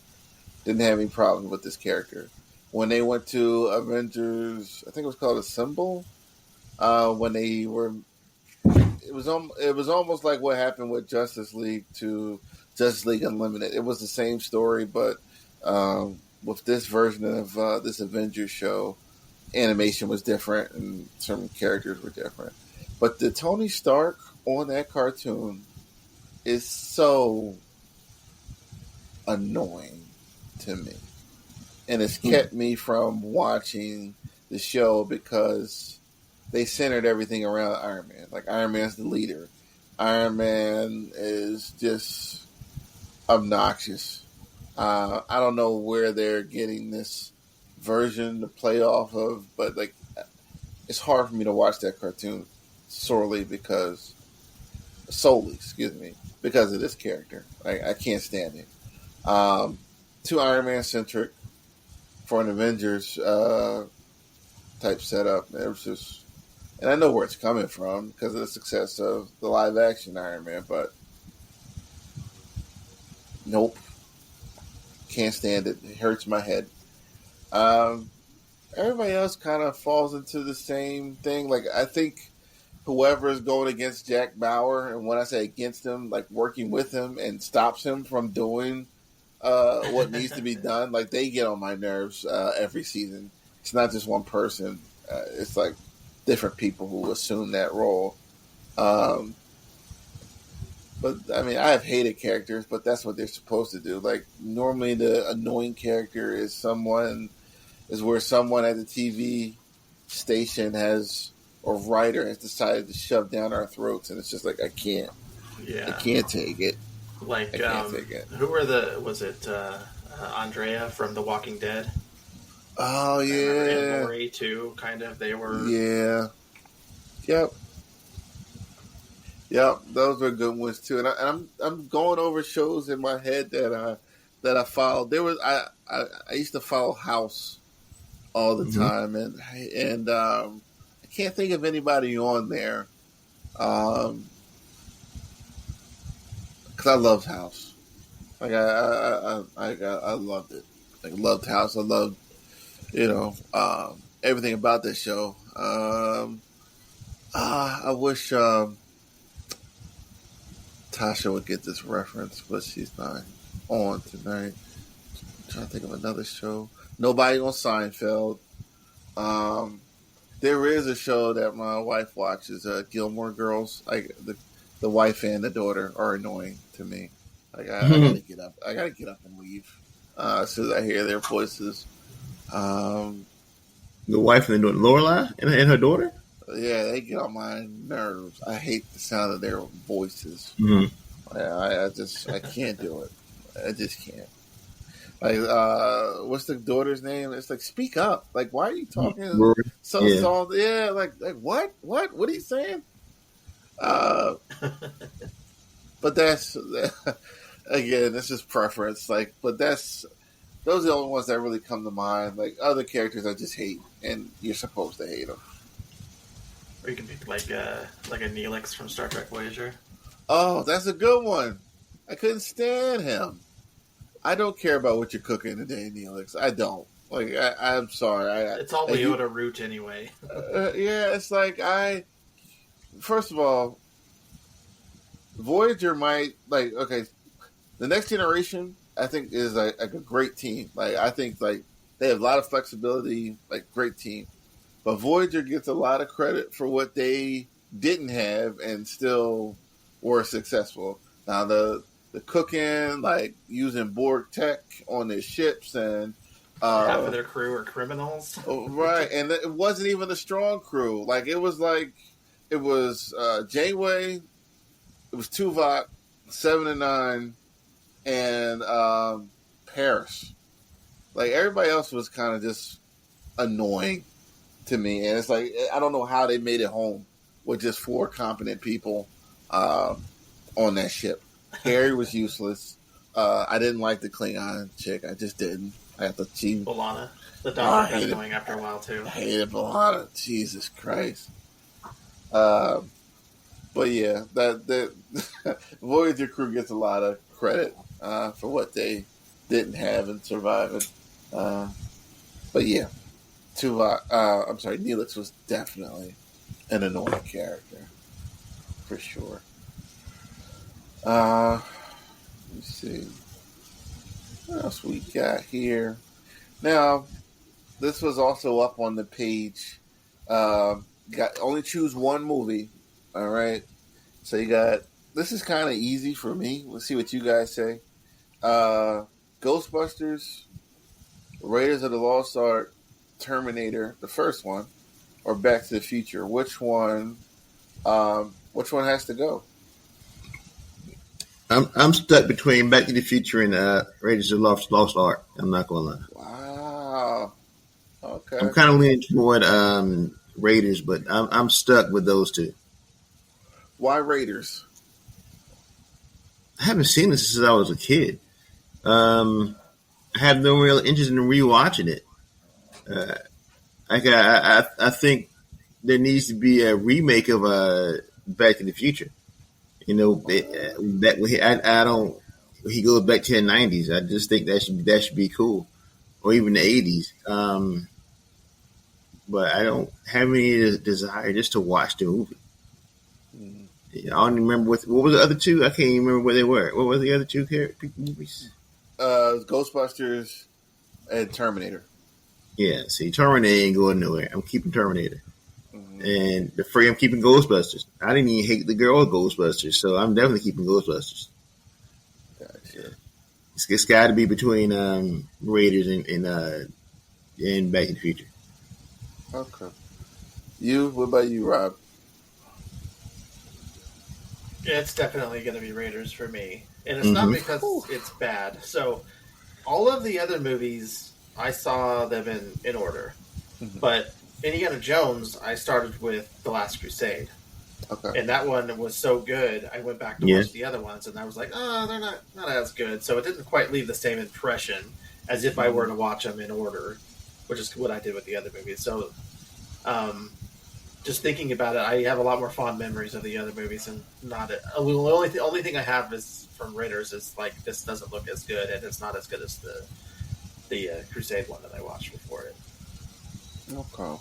Didn't have any problems with this character. When they went to Avengers, I think it was called Assemble. When they were, it was almost like what happened with Justice League to Justice League Unlimited. It was the same story, but with this version of this Avengers show, animation was different and certain characters were different. But the Tony Stark on that cartoon is so annoying to me. And it's kept me from watching the show because they centered everything around Iron Man. Like, Iron Man's the leader. Iron Man is just obnoxious. I don't know where they're getting this version to play off of, but like, it's hard for me to watch that cartoon solely because of this character. I can't stand it. Too Iron Man centric for an Avengers type setup. It was just, and I know where it's coming from because of the success of the live action Iron Man, but nope, can't stand it. It hurts my head. Everybody else kind of falls into the same thing. Like, I think whoever is going against Jack Bauer, and when I say against him, like working with him and stops him from doing what needs to be done, like, they get on my nerves every season. It's not just one person. It's like different people who assume that role. But I mean, I have hated characters, but that's what they're supposed to do. Like, normally the annoying character is where someone at the TV station or writer has decided to shove down our throats, and it's just like, I can't take it. Like, I can't take it. who were was it Andrea from The Walking Dead? Oh, yeah. And Lori, too, kind of. They were... Yeah. Yep, those were good ones, too. And I'm going over shows in my head that I followed. I used to follow House all the time, and I can't think of anybody on there. Because I loved House. Like, I loved it. Like, loved House. I loved, everything about this show. I wish Tasha would get this reference, but she's not on tonight. I'm trying to think of another show. Nobody on Seinfeld. There is a show that my wife watches, Gilmore Girls. Like, the wife and the daughter are annoying to me. Like, I gotta get up. I gotta get up and leave as soon as I hear their voices. The wife and the daughter, Lorelai and her daughter. Yeah, they get on my nerves. I hate the sound of their voices. I can't do it. I just can't. Like, what's the daughter's name? It's like, speak up. Like, why are you talking soft? Yeah, like what? What are you saying? But that's again, this is preference. Like, but those are the only ones that really come to mind. Like, other characters I just hate, and you're supposed to hate them. Or you can pick like a Neelix from Star Trek Voyager. Oh, that's a good one. I couldn't stand him. I don't care about what you're cooking today, Neelix. I don't. Like, I'm sorry. It's all Leota root anyway. Yeah, it's like first of all, Voyager might, like, okay, the Next Generation, I think, is like a great team. Like, I think, like, they have a lot of flexibility, like, great team. But Voyager gets a lot of credit for what they didn't have and still were successful. Now, the cooking, like using Borg tech on their ships, and half of their crew are criminals. Right, and it wasn't even a strong crew. Like, it was Janeway, it was Tuvok, 7 and 9, and Paris. Like, everybody else was kind of just annoying to me, and it's like, I don't know how they made it home with just 4 competent people on that ship. Harry was useless. I didn't like the Klingon chick. I just didn't. B'Elanna. The doctor got annoying after a while too. I hated B'Elanna. Jesus Christ. But But yeah, that Voyager crew gets a lot of credit for what they didn't have in surviving. Uh, but yeah, I'm sorry, Neelix was definitely an annoying character for sure. Let me see what else we got here. Now, this was also up on the page. Got only choose one movie. All right. So you got this is kind of easy for me. Let's see what you guys say. Uh, Ghostbusters, Raiders of the Lost Ark, Terminator, the first one, or Back to the Future. Which one? Which one has to go? I'm stuck between Back to the Future and Raiders of the Lost Ark. I'm not gonna lie. Wow. I'm Okay. kind of leaning toward Raiders, but I'm stuck with those two. Why Raiders? I haven't seen this since I was a kid. I have no real interest in rewatching it. Uh, I think there needs to be a remake of Back to the Future. You know, that I don't. He goes back to the '90s. I just think that should be cool, or even the '80s. But I don't have any desire just to watch the movie. Hmm. I don't even remember what were the other two. I can't even remember what they were. What were the other two movies? Ghostbusters and Terminator. Yeah, see, Terminator ain't going nowhere. I'm keeping Terminator. Mm-hmm. And the free, I'm keeping Ghostbusters. I didn't even hate the girl of Ghostbusters, so I'm definitely keeping Ghostbusters. Gotcha. It's got to be between Raiders and Back to the Future. Okay. You? What about you, Rob? It's definitely going to be Raiders for me. And it's not Mm-hmm. because it's bad. So, all of the other movies, I saw them in order. Mm-hmm. But Indiana Jones, I started with The Last Crusade. Okay. And that one was so good, I went back to watch the other ones, and I was like, oh, they're not as good. So it didn't quite leave the same impression as if I were to watch them in order, which is what I did with the other movies. So, just thinking about it, I have a lot more fond memories of the other movies, and not the only thing I have is from Raiders is like this doesn't look as good, and it's not as good as the Crusade one that I watched before it. Okay.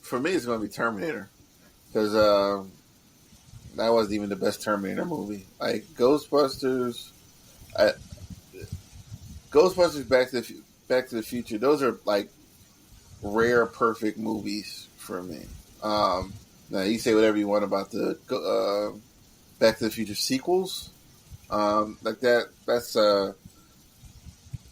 For me, it's going to be Terminator because that wasn't even the best Terminator movie. Like I, Ghostbusters, Back to the Future. Those are like rare, perfect movies for me. Now you say whatever you want about the Back to the Future sequels. Like that. That's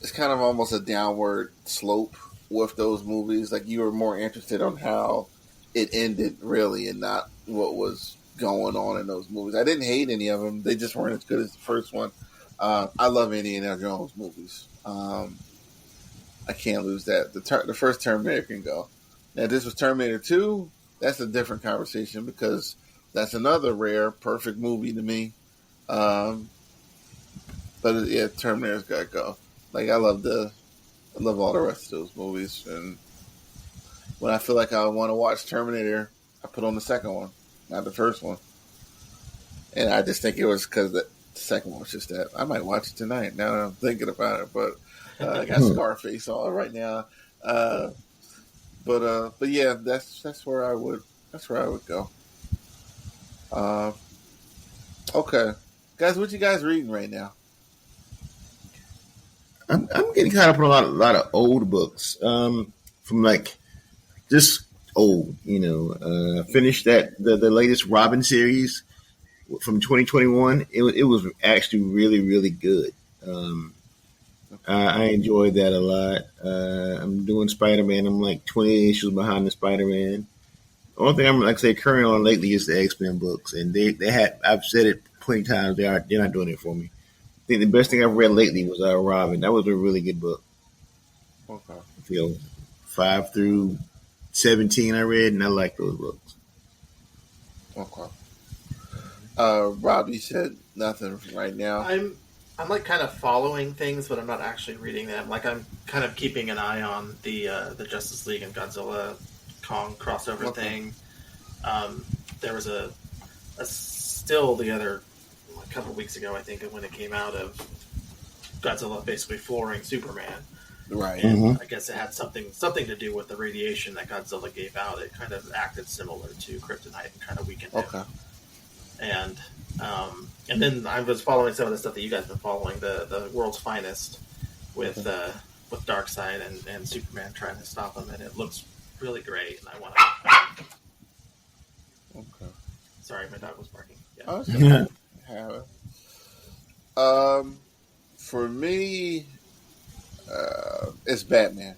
it's kind of almost a downward slope with those movies. Like you were more interested on how it ended, really, and not what was going on in those movies. I didn't hate any of them; they just weren't as good as the first one. I love Indiana Jones movies. I can't lose that. The first Terminator can go. Now, if this was Terminator 2, that's a different conversation because that's another rare, perfect movie to me. Um, but yeah, Terminator's got to go. Like I love all the rest of those movies, and when I feel like I want to watch Terminator, I put on the second one, not the first one. And I just think it was because the second one was just that. I might watch it tonight. Now that I'm thinking about it, but I got Scarface on right now. But yeah, that's where I would go. Okay, guys, what you guys reading right now? I'm getting caught up on a lot of old books from like just old. I finished the latest Robin series from 2021. It was actually really really good. I enjoyed that a lot. I'm doing Spider Man. I'm like 20 issues behind the Spider Man. The only thing I'm like say current on lately is the X Men books, and they had I've said it plenty of times. They're not doing it for me. I think the best thing I've read lately was Robin. That was a really good book. Okay. 5 through 17 I read, and I like those books. Okay. Rob, you said nothing right now. I'm like kind of following things, but I'm not actually reading them. Like I'm kind of keeping an eye on the Justice League and Godzilla Kong crossover thing. there was a still the other a couple of weeks ago, I think, when it came out of Godzilla basically flooring Superman. Right. And I guess it had something to do with the radiation that Godzilla gave out. It kind of acted similar to kryptonite and kind of weakened him. And then I was following some of the stuff that you guys have been following, the World's Finest with Darkseid and Superman trying to stop him, and it looks really great. And I want to. Okay. Sorry, my dog was barking. Yeah. For me, it's Batman.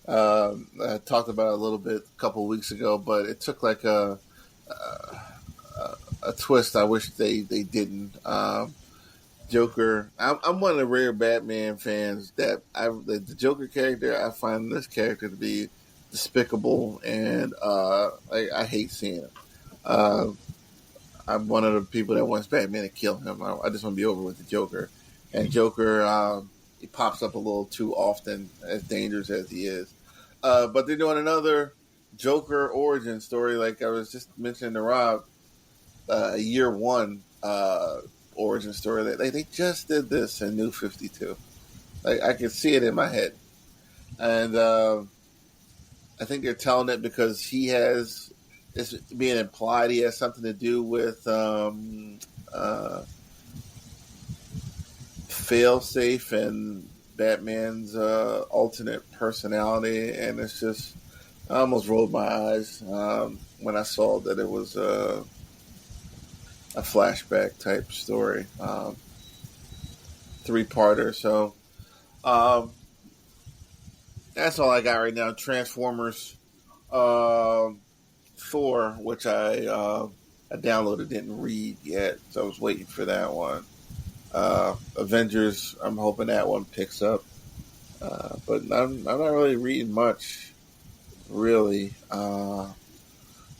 I talked about it a little bit a couple of weeks ago, but it took like a twist I wish they didn't. Joker. I'm one of the rare Batman fans that the Joker character, I find this character to be despicable, and I hate seeing him. I'm one of the people that wants Batman to kill him. I just want to be over with the Joker. And Joker, he pops up a little too often, as dangerous as he is. But they're doing another Joker origin story, like I was just mentioning to Rob, year one origin story. They just did this in New 52. Like, I can see it in my head. And I think they're telling it because it's being implied he has something to do with Failsafe and Batman's alternate personality, and it's just, I almost rolled my eyes when I saw that it was a flashback type story, 3-parter. So that's all I got right now. Transformers 4, which I downloaded, didn't read yet, so I was waiting for that one. Avengers, I'm hoping that one picks up, but I'm not really reading much, really.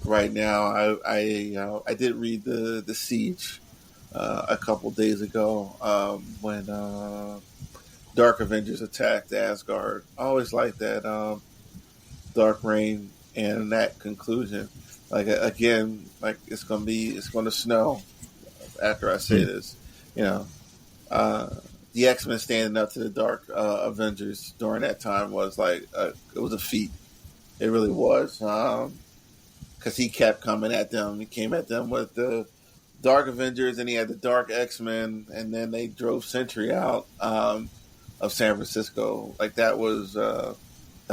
Right now, I did read the Siege a couple days ago when Dark Avengers attacked Asgard. I always like that Dark Reign and that conclusion. Like, again, like it's going to snow after I say this. You know, the X-Men standing up to the Dark Avengers during that time was like it was a feat. It really was. Because he kept coming at them. He came at them with the Dark Avengers, and he had the Dark X-Men, and then they drove Sentry out of San Francisco. Like, that was a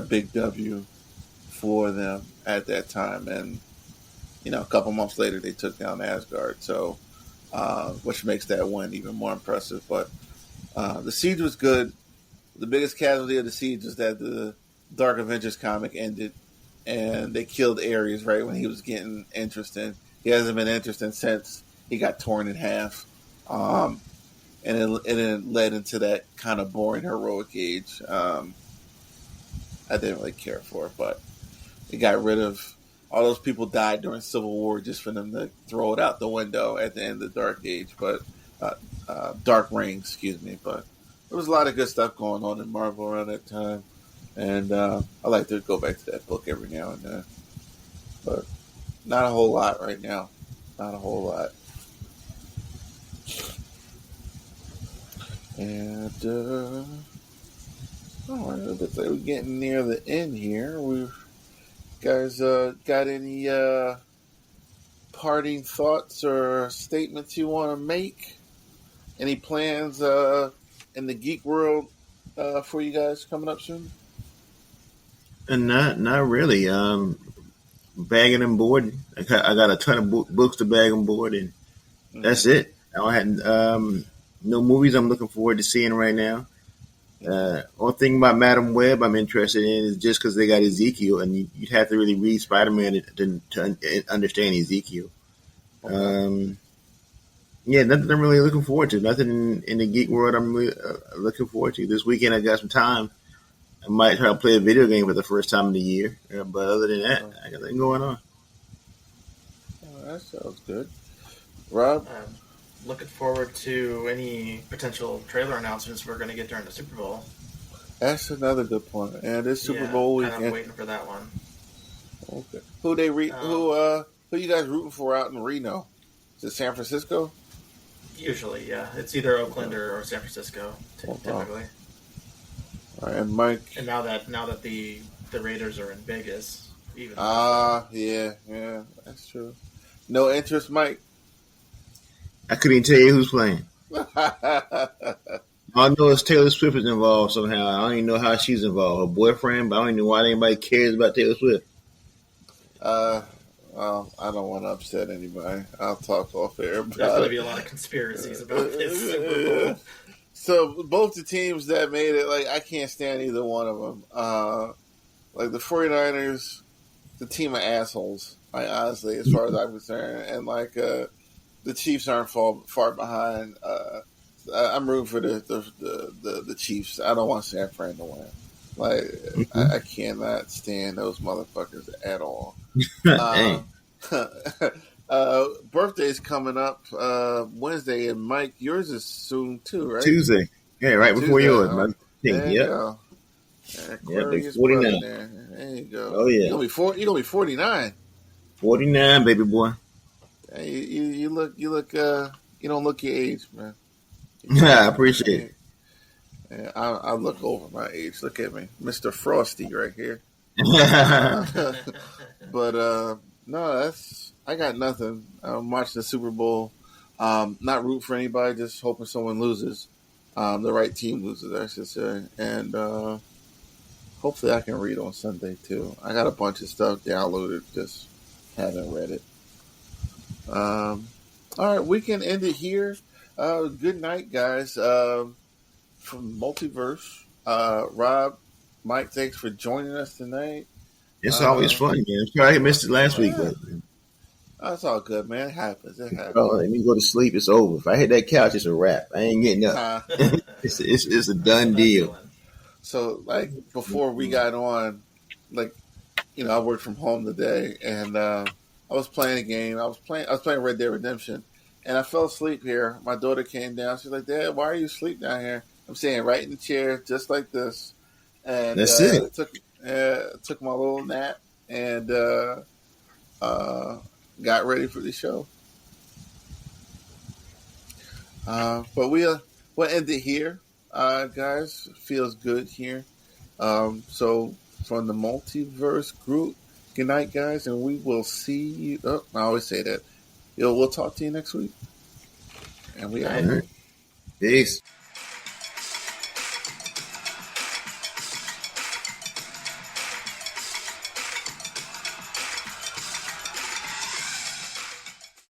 big W for them at that time. And, a couple months later, they took down Asgard. So, which makes that one even more impressive. But the Siege was good. The biggest casualty of the Siege is that the Dark Avengers comic ended, and they killed Ares right when he was getting interesting. He hasn't been interesting since he got torn in half. And it led into that kind of boring heroic age. I didn't really care for it, but it got rid of all those people died during Civil War just for them to throw it out the window at the end of the Dark Age, but Dark Reign, excuse me. But there was a lot of good stuff going on in Marvel around that time. And I like to go back to that book every now and then. But not a whole lot right now. Not a whole lot. And, all right, it looks like we're getting near the end here. Guys got any parting thoughts or statements you want to make? Any plans in the geek world for you guys coming up soon? And not really. Bagging and boarding. I got a ton of books to bag and board, and that's it. I don't have no movies I'm looking forward to seeing right now. Only thing about Madam Web I'm interested in is just because they got Ezekiel, and you'd have to really read Spider-Man to understand Ezekiel. Okay. Yeah, nothing I'm really looking forward to. Nothing in the geek world I'm really looking forward to. This weekend I got some time. I might try to play a video game for the first time in the year. But other than that, I got nothing going on. Oh, that sounds good. Rob? Looking forward to any potential trailer announcements we're going to get during the Super Bowl. That's another good point. And this Super Bowl weekend. I'm waiting for that one. Okay. Who Who you guys rooting for out in Reno? Is it San Francisco? Usually, yeah, it's either Oakland or San Francisco typically. All right, and Mike. And now that the Raiders are in Vegas, even yeah, that's true. No interest, Mike. I couldn't even tell you who's playing. All I know is Taylor Swift is involved somehow. I don't even know how she's involved. Her boyfriend, but I don't even know why anybody cares about Taylor Swift. Well, I don't want to upset anybody. I'll talk off air about There's going to be a lot of conspiracies about this Super Bowl. So both the teams that made it, like, I can't stand either one of them. Like the 49ers, the team of assholes. Like, honestly, as far as I'm concerned, and like the Chiefs aren't far behind. I'm rooting for the Chiefs. I don't want San Fran to win. Like, I cannot stand those motherfuckers at all. Birthday's coming up Wednesday, and Mike, yours is soon too, right? Tuesday. Yeah, right before yours. There you go. Yeah, 49. There you go. Oh yeah. You're gonna be 49. 49, baby boy. Hey, you look you don't look your age, man. I appreciate it. Yeah, I look over my age. Look at me, Mr. Frosty, right here. But no, I got nothing. I'm watching the Super Bowl. Not root for anybody, just hoping someone loses. The right team loses, I should say. And hopefully I can read on Sunday too. I got a bunch of stuff downloaded, just haven't read it. All right, we can end it here. Good night, guys. From Multiverse, Rob, Mike, thanks for joining us tonight. It's always fun, man. I'm sorry I missed it last week, but that's all good, man. It happens. Oh, let me go to sleep. It's over. If I hit that couch, it's a wrap. I ain't getting up. It's a done deal. So, like, before we got on, like, I worked from home today, and I was playing a game. I was playing Red Dead Redemption, and I fell asleep here. My daughter came down. She's like, "Dad, why are you asleep down here?" I'm sitting right in the chair, just like this. And that's it. Took my little nap and got ready for the show. But we'll end it here, guys. Feels good here. So from the Multiverse group, good night, guys, and we will see you. Oh, I always say that. We'll talk to you next week. And we out. Peace.